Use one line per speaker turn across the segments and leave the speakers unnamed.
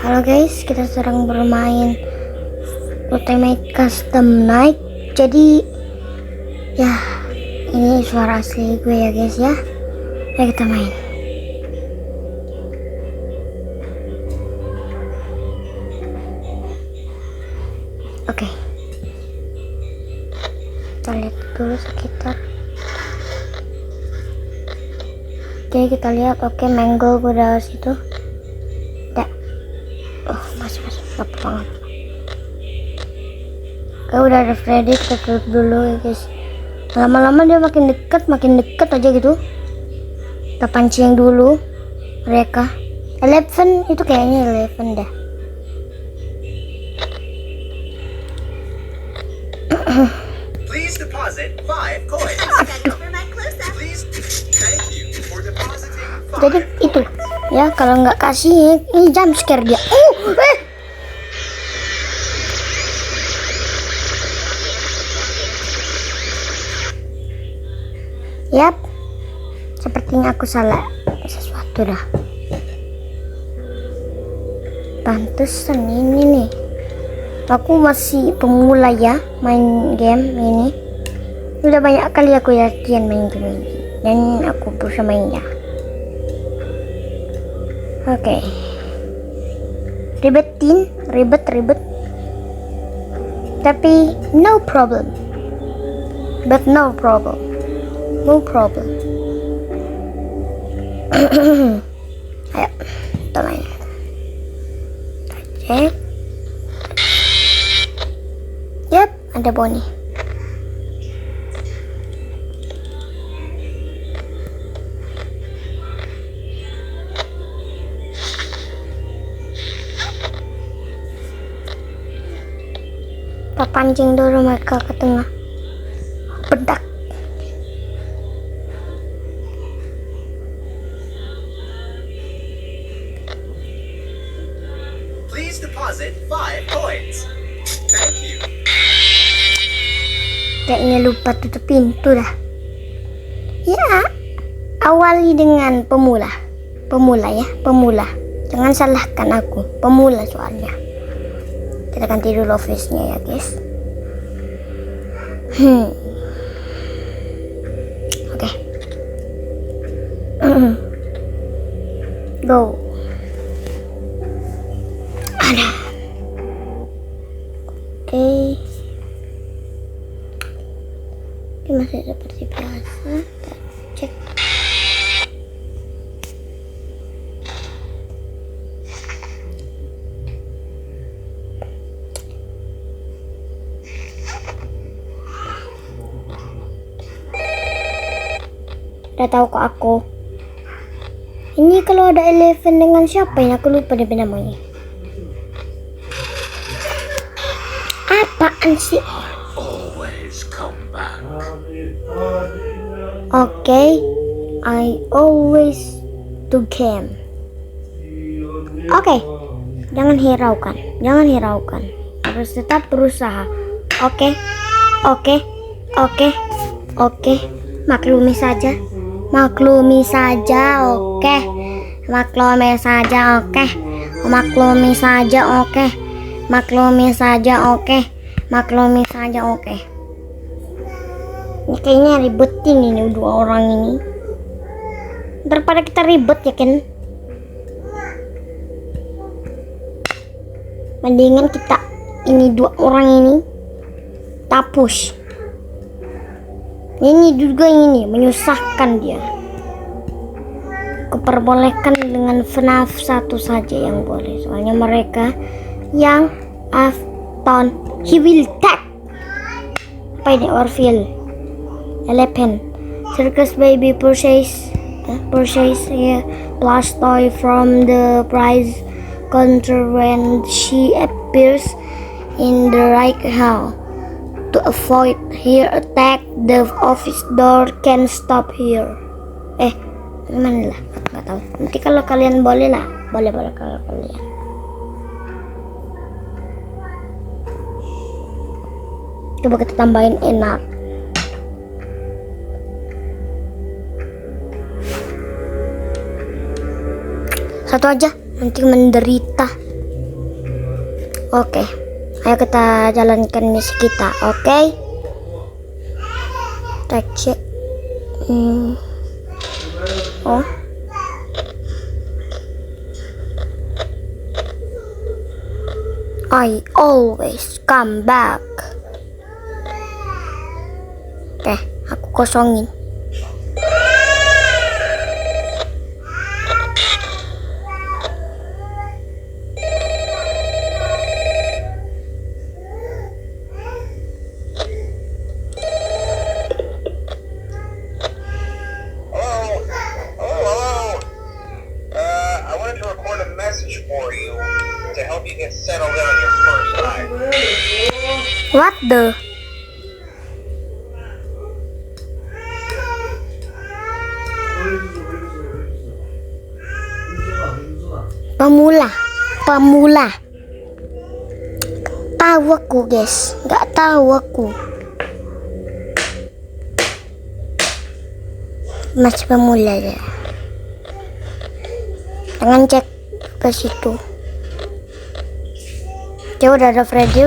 Halo guys, kita sedang bermain Ultimate Custom Night. Jadi ya, ini suara asli gue ya guys ya. Ayo kita main. Oke, kita lihat dulu sekitar. Oke, kita lihat. Oke, mango udah situ. Oh, masih apa? Oke, udah ada Freddy, kita tutup dulu ya guys. Lama-lama dia makin dekat aja gitu. Kita pancing dulu mereka. 11 itu kayaknya 11 dah.
Please deposit 5 coins. Please, thank you for depositing 5
Jadi itu ya, kalau nggak kasih ini jump scare dia. Yap, sepertinya aku salah sesuatu dah. Pantesan ini nih, aku masih pemula ya main game ini. Udah banyak kali aku latihan main game ini dan aku berusaha mainnya. Oke, ribet, tapi no problem. Ayo, kita main. Cek. Yap, ada Bonnie. Kita pancing dulu mereka ke tengah. Bedak.
Please deposit 5 coins. Thank you.
Kayaknya lupa tutup pintu dah. Ya, awali dengan pemula ya, pemula. Jangan salahkan aku, pemula soalnya. Kita ganti dulu face-nya ya guys. Oke. Go. Ada. Oke. Ini masih seperti biasa. Kita cek. Udah tahu kok aku. Ini kalau ada 11 dengan siapa ini? Aku lupa deh namanya. Apaan sih?
Always come back.
Oke, I always to game. Oke, jangan hiraukan. Harus tetap berusaha. Oke. Maklumi saja. Oke. Ini kayaknya ribetin ini dua orang ini. Daripada kita ribet ya kan. Mendingan kita ini dua orang ini tapus. Ini juga ini menyusahkan dia. Kuperbolehkan dengan FNAF 1 saja yang boleh. Soalnya mereka yang Afton he will tag. Apa ini Orville 11 circus baby purchase here plus toy from the prize counter when she appears in the right hall. To avoid her attack, the office door can stop here. Gimana lah? Nggak tahu. Nanti kalau kalian boleh lah, boleh kalau kalian. Coba kita tambahin enak. Satu aja, nanti menderita. Oke, ayo kita jalankan misi kita. Oke, kita cek. Oh, I always come back. Oke, aku kosongin.
I wanted to record a message for you to help you get settled in on your first night.
What the? Pemula. Tahu aku guys, nggak tahu aku. Masih pemula ya. Jangan cek ke situ. Ya udah ada Freddy.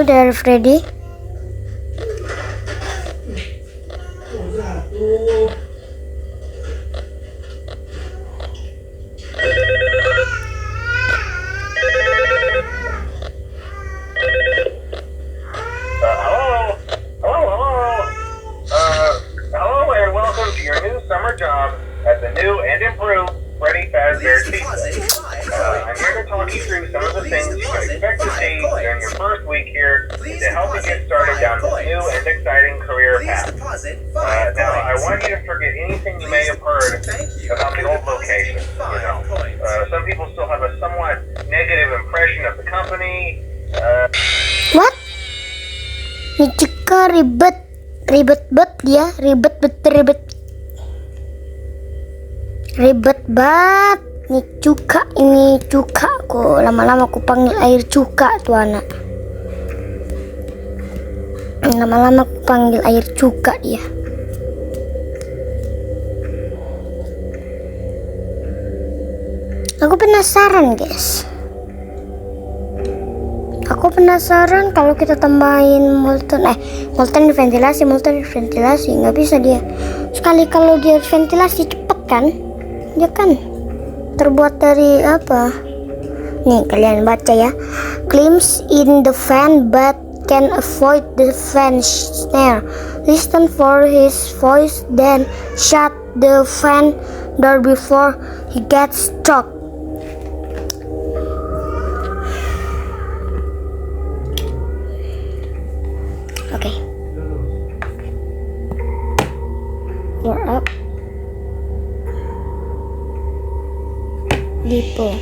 Hello, and welcome to your new summer job at the new and improved Freddy Fazbear Pizza. I'm here to talk you through some of the things you can expect to see during your first week here to help you get started down this new and exciting career path. Now, I want you to forget anything you may have heard about the old location. Some people still have a somewhat negative impression of the company.
What? Ini Cika ribet bet dia, ribet banget. Ini cuka kok lama-lama aku panggil air cuka tuh anak. Lama-lama aku panggil air cuka dia. Aku penasaran guys. Kalau kita tambahin molten ventilasi nggak bisa dia. Sekali kalau dia ventilasi cepet kan, dia kan terbuat dari apa? Nih kalian baca ya. Climb in the fan but can avoid the fan snare. Listen for his voice, then shut the fan door before he gets struck. Okay. You're up. Depot.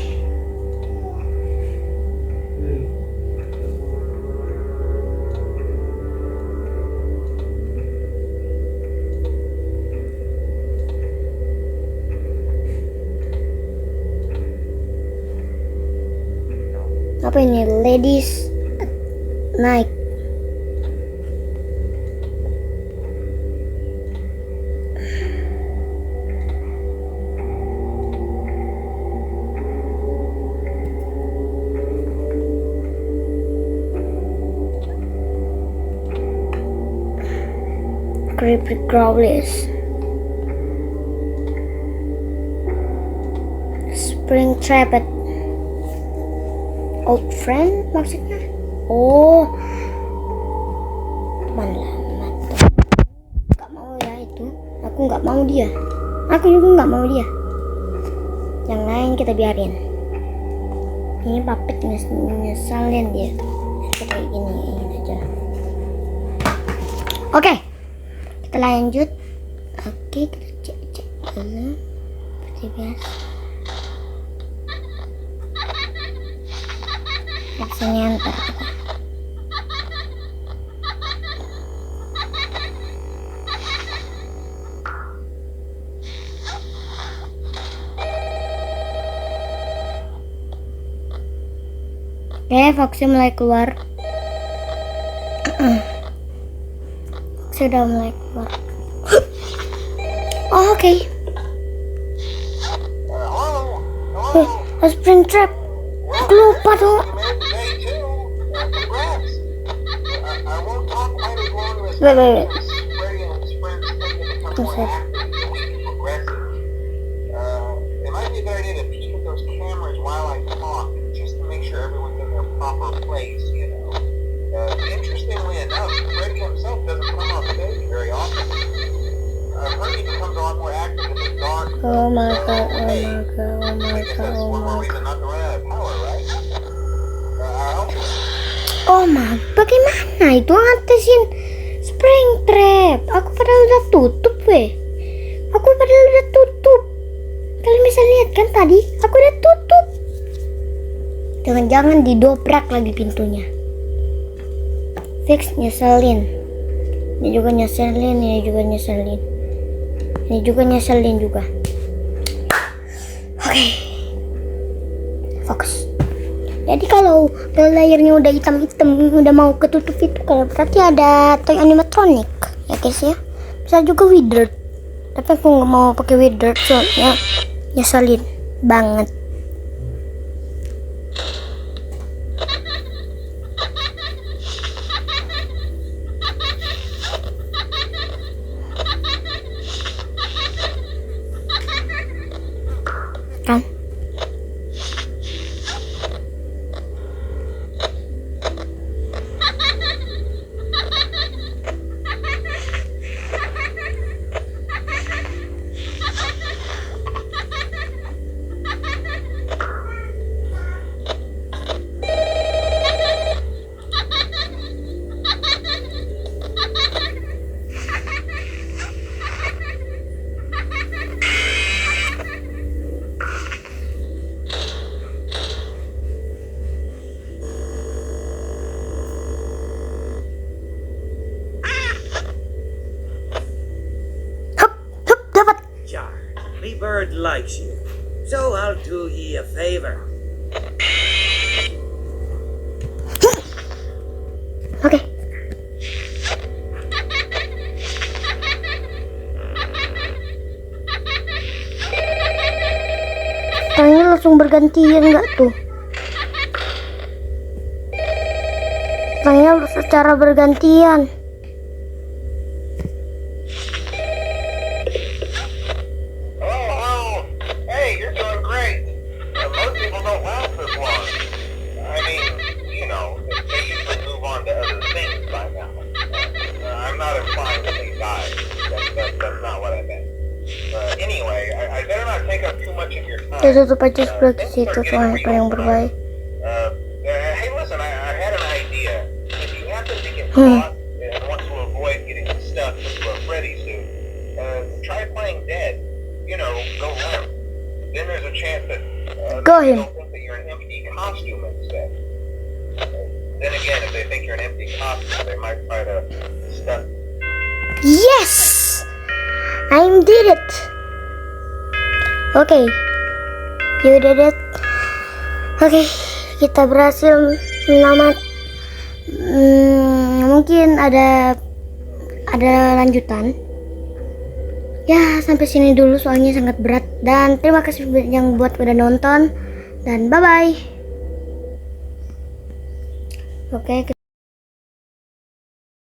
Apa ini? Ladies night. Creepy crawlies. Spring Trapet. Old friend maksudnya? Oh, teman lama tuh. Gak mau ya itu. Aku nggak mau dia. Aku juga nggak mau dia. Yang lain kita biarin. Ini Puppet ngesalin dia. Kayak gini aja. Oke. Kita lanjut. Oke, kita cek dulu seperti biasa. Aksinya ntar kita. Oke, Foxy mulai keluar. Sudah mulai keluar. Oh, oke. Spring Trap. Aku lupa dong.
I won't talk quite as long as
Wait, wait, wait.
Freddy and his friends tend to become more
Sorry.
active as the week progresses. It might be a good idea to peek at those cameras while I talk, just to make sure everyone's in their proper place, you know. Interestingly enough, Freddy himself doesn't come off stage very often. I've heard he becomes a lot more active in the dark.
Oh my god, oh
Hey,
my god, oh
I
my
guess
god,
that's
oh
one more
my god.
reason not to run out of power, right? I'll
Oh my, bagaimana itu ngatasin spring trap? Aku padahal udah tutup weh. Aku padahal udah tutup. Kalian bisa lihat kan tadi? Aku udah tutup. Jangan-jangan didobrak lagi pintunya. Fix, nyeselin. Ini juga nyeselin, ini juga nyeselin. Ini juga nyeselin juga. Oke. Fokus. Jadi kalau layarnya udah hitam-hitam, udah mau ketutup itu, kalau berarti ada toy animatronic, ya guys ya. Bisa juga withered. Tapi aku nggak mau pakai withered soalnya nyeselin banget. Kan? Dapat.
Jar, me bird likes you, so I'll do ye a favor.
Oke. Tangannya langsung bergantian nggak tuh? Tangannya secara bergantian.
Oh, hey, you're doing great. Most people don't last this long. I mean, you know, they usually move on to other things by now. I'm not implying that they died. That's not what I meant. Anyway, I better not take up too much of your time.
Kita tutup aja sebelah
Things
situ
are getting
soalnya
real
paling
fast.
berbahaya.
Hey, listen, I had an idea. If you happen to get
Hmm.
caught and want to avoid getting stuck into a Freddy suit, try playing dead. You know, go limp. Then there's a chance that
Go
they'll
him.
think that you're an empty costume instead. Then again, if they think you're an empty costume, they might try to stuff.
Yes, I did it. Oke, you did it. Oke, kita berhasil menyelamat. Mungkin ada lanjutan. Ya, sampai sini dulu soalnya sangat berat. Dan terima kasih yang buat udah nonton. Dan bye bye. Oke.